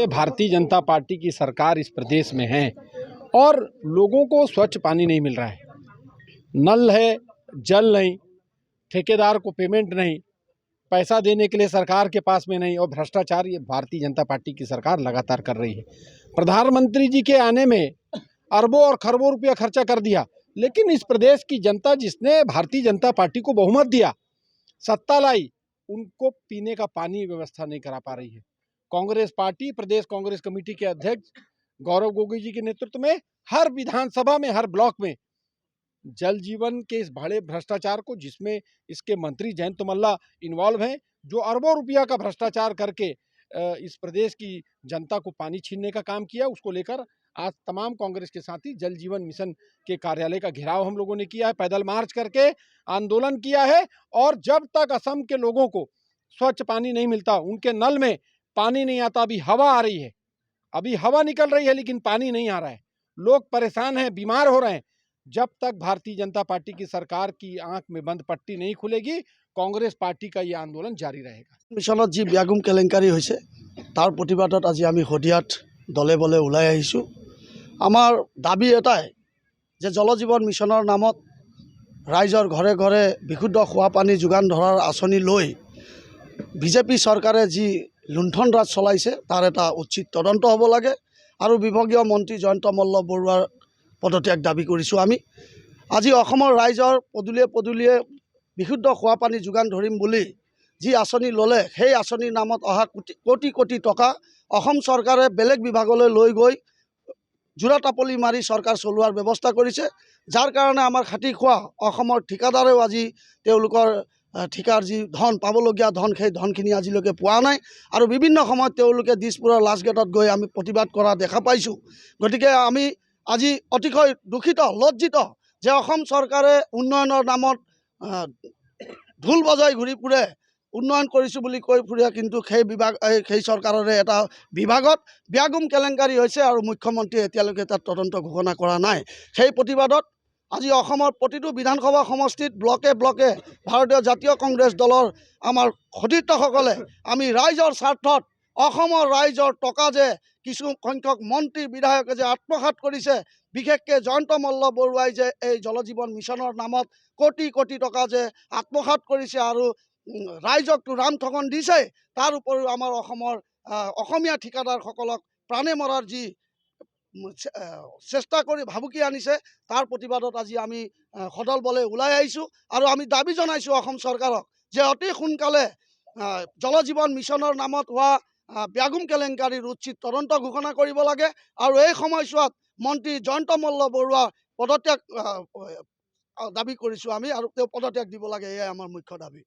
से Bharatiya Janata party की सरकार इस प्रदेश में है और लोगों को स्वच्छ पानी नहीं मिल रहा है, नल है, जल नहीं, ठेकेदार को पेमेंट नहीं, पैसा देने के लिए सरकार के पास में नहीं और भ्रष्टाचार ये भारतीय जनता पार्टी की सरकार लगातार कर रही है। प्रधानमंत्री जी के आने में अरबों और खरबों रुपया खर्चा कर दिया, लेकिन इस प्रदेश की जनता जिसने भारतीय जनता पार्टी को बहुमत दिया, सत्ता लाई, उनको पीने का पानी व्यवस्था नहीं करा पा रही है। कांग्रेस पार्टी प्रदेश कांग्रेस कमेटी के अध्यक्ष गौरव गोगोई जी के नेतृत्व में हर विधानसभा में, हर ब्लॉक में जल जीवन के इस बड़े भ्रष्टाचार को, जिसमें इसके मंत्री जयंत मल्ला इन्वॉल्व हैं, जो अरबों रुपया का भ्रष्टाचार करके इस प्रदेश की जनता को पानी छीनने का काम किया, उसको लेकर आज तमाम कांग्रेस के साथी जल जीवन मिशन के कार्यालय का घेराव हम लोगों ने किया है, पैदल मार्च करके आंदोलन किया है। और जब तक असम के लोगों को स्वच्छ पानी नहीं मिलता, उनके नल में पानी नहीं आता, अभी हवा आ रही है, अभी हवा निकल रही है लेकिन पानी नहीं आ रहा है, लोग परेशान हैं, बीमार हो रहे हैं। जब तक भारतीय जनता पार्टी की सरकार की आंख में बंद पट्टी नहीं खुलेगी, कांग्रेस पार्टी का यह आंदोलन जारी रहेगा। मिशনত जी ब्यागुम केलेंकारी होइसे तार प्रतिबादत आज आमी हदियात दले बले उलाई आहिछु। आमार दाबी एटाই যে जल जीवन मिशनर नामत राइजर घरे घरे बिशुद्ध खुआ पानी जोगान धरार आँचनी लई बीजेपी सरकारे जी लुंठन राज चलाइছে तार एटा उचित तदন্ত हब लागे और विभागीय मंत्री जयंत मल्ल बरुৱাৰ पदत्याग दाबी करिছোঁ। आमी আজি অসমৰ ৰাইজৰ পদূলিয়ে পদূলিয়ে বিশুদ্ধ খোৱা পানী যোগান ধৰিম বুলি जी आँचनी लले সেই आँचनिर नामत अहा कोटी कोटी टका অসম सरकारे बेलेग विभागলৈ লৈ गई जोरा टापली मारी सरकार चलोৱাৰ व्यवस्था करिছে, जार कारणे आमार खाटी खुआ অসমৰ ठिकादारेও আজি তেওঁলোকৰ ठिकार जी धन पाबलगिया धन সেই धनखिनि आजिলৈকে পোৱা নাই আৰু বিভিন্ন সময়ত তেওঁলোকে দিছপুৰৰ লাষ্ট গেটত গৈ আমি प्रतिबाद কৰা দেখা পাইছোঁ। গতিকে আমি আজি অতিশয় দুখিত লজ্জিত যে অসম চৰকাৰে উন্নয়নৰ নামত ঢোল বজাই ঘূৰি ফুৰে, উন্নয়ন কৰিছোঁ বুলি কৈ ফুৰে, কিন্তু সেই চৰকাৰৰে এটা বিভাগত ব্যাগুম কেলেংকাৰী হৈছে আৰু মুখ্যমন্ত্ৰীয়ে এতিয়ালৈকে তাত তদন্ত ঘোষণা কৰা নাই। সেই প্ৰতিবাদত আজি অসমৰ প্ৰতিটো বিধানসভা সমষ্টিত ব্লকে ব্লকে ভাৰতীয় জাতীয় কংগ্ৰেছ দলৰ আমাৰ সতীৰ্থসকলে আমি ৰাইজৰ স্বাৰ্থত অসমৰ ৰাইজৰ টকা যে কিছু সংখ্যক মন্ত্ৰী বিধায়কে যে আত্মসাৎ কৰিছে, বিশেষকৈ জয়ন্ত মল্ল বৰুৱাই যে এই জল জীৱন মিছনৰ নামত কোটি কোটি টকা যে আত্মসাৎ কৰিছে আৰু ৰাইজকটো ৰাম ঠগন দিছে, তাৰ উপৰিও আমাৰ অসমৰ অসমীয়া ঠিকাদাৰসকলক প্ৰাণে মৰাৰ যি চেষ্টা কৰি ভাবুকি আনিছে, তাৰ প্ৰতিবাদত আজি আমি সদল বলে ওলাই আহিছোঁ আৰু আমি দাবী জনাইছোঁ অসম চৰকাৰক যে অতি সোনকালে জল জীৱন মিছনৰ নামত হোৱা ব্যাগুম কেলেংকাৰীৰ উচিত তদন্ত ঘোষণা কৰিব লাগে আৰু এই সময়ছোৱাত মন্ত্ৰী জয়ন্ত মল্ল বৰুৱা পদত্যাগ দাবী কৰিছোঁ আমি আৰু তেওঁ পদত্যাগ দিব লাগে, এয়াই আমাৰ মুখ্য দাবী।